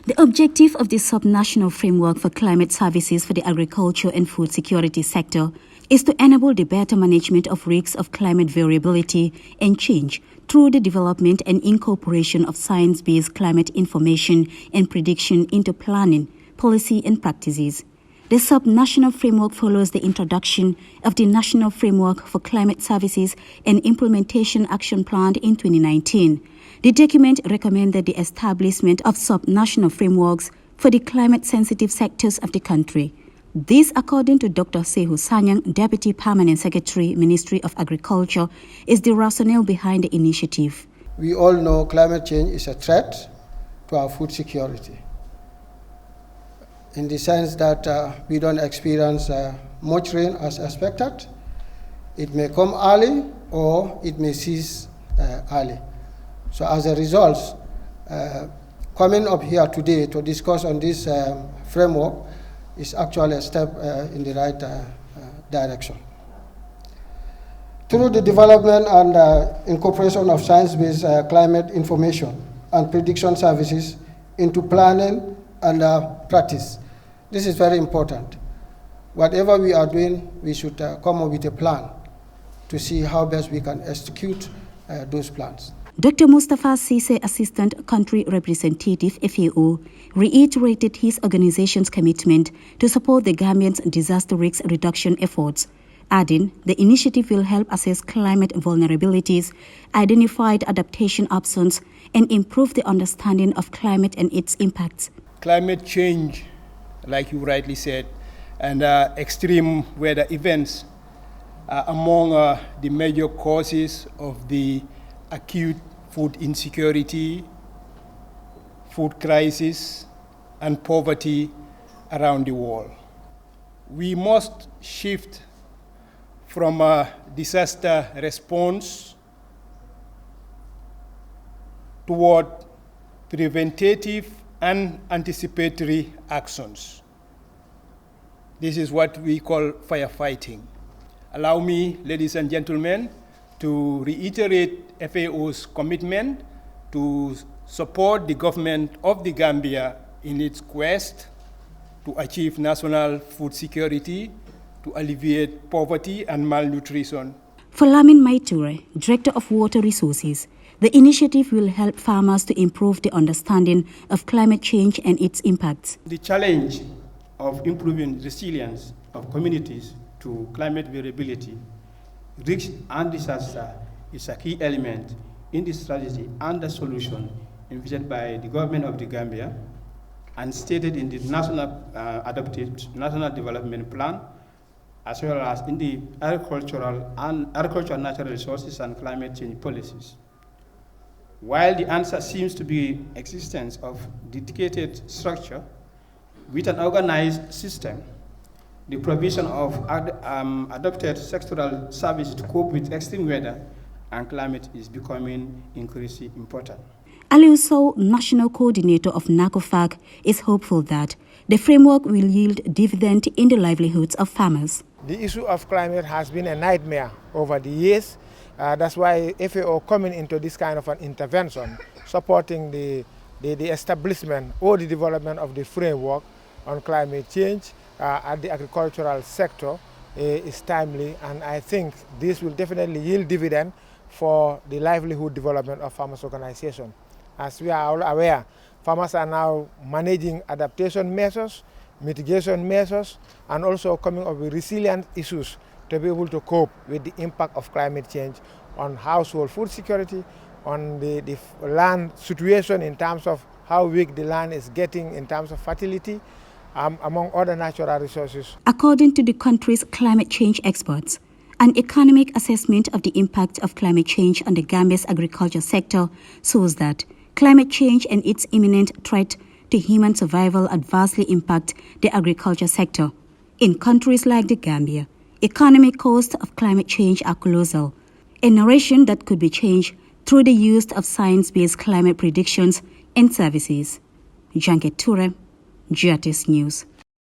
The objective of the subnational framework for climate services for the agriculture and food security sector is to enable the better management of risks of climate variability and change through the development and incorporation of science-based climate information and prediction into planning, policy and practices. The subnational framework follows the introduction of the National Framework for Climate Services and Implementation Action Plan in 2019. The document recommended the establishment of subnational frameworks for the climate-sensitive sectors of the country. This, according to Dr. Sehu Sanyang, Deputy Permanent Secretary, Ministry of Agriculture, is the rationale behind the initiative. We all know climate change is a threat to our food security, in the sense that we don't experience much rain as expected. It may come early or it may cease early. So as a result, coming up here today to discuss on this framework is actually a step in the right direction. Through the development and incorporation of science-based climate information and prediction services into planning and practice, this is very important. Whatever we are doing, we should come up with a plan to see how best we can execute those plans. Dr. Mustafa Sise, Assistant Country Representative, FAO, reiterated his organization's commitment to support the Gambians' disaster risk reduction efforts, adding the initiative will help assess climate vulnerabilities, identify adaptation options, and improve the understanding of climate and its impacts. Climate change, like you rightly said, and extreme weather events are among the major causes of the acute food insecurity, food crisis, and poverty around the world. We must shift from a disaster response toward preventative and anticipatory actions. This is what we call firefighting. Allow me, ladies and gentlemen, to reiterate FAO's commitment to support the government of the Gambia in its quest to achieve national food security, to alleviate poverty and malnutrition. For Lamin Maiture, Director of Water Resources, the initiative will help farmers to improve the understanding of climate change and its impacts. The challenge of improving resilience of communities to climate variability, risk and disaster is a key element in the strategy and the solution envisioned by the government of the Gambia and stated in the National Development Plan, as well as in the agricultural, natural resources and climate change policies. While the answer seems to be existence of dedicated structure with an organized system, the provision of adopted sectoral services to cope with extreme weather and climate is becoming increasingly important. Aliu Sow, National Coordinator of NACOFAC, is hopeful that the framework will yield dividend in the livelihoods of farmers. The issue of climate has been a nightmare over the years. That's why FAO coming into this kind of an intervention, supporting the establishment or the development of the framework on climate change at the agricultural sector is timely, and I think this will definitely yield dividend for the livelihood development of farmers' organization. As we are all aware, farmers are now managing adaptation measures, mitigation measures, and also coming up with resilient issues to be able to cope with the impact of climate change on household food security, on the land situation in terms of how weak the land is getting in terms of fertility, among other natural resources. According to the country's climate change experts, an economic assessment of the impact of climate change on the Gambia's agriculture sector shows that climate change and its imminent threat to human survival adversely impact the agriculture sector. In countries like the Gambia, economic costs of climate change are colossal, a narration that could be changed through the use of science-based climate predictions and services. Janket Ture, GRTS News.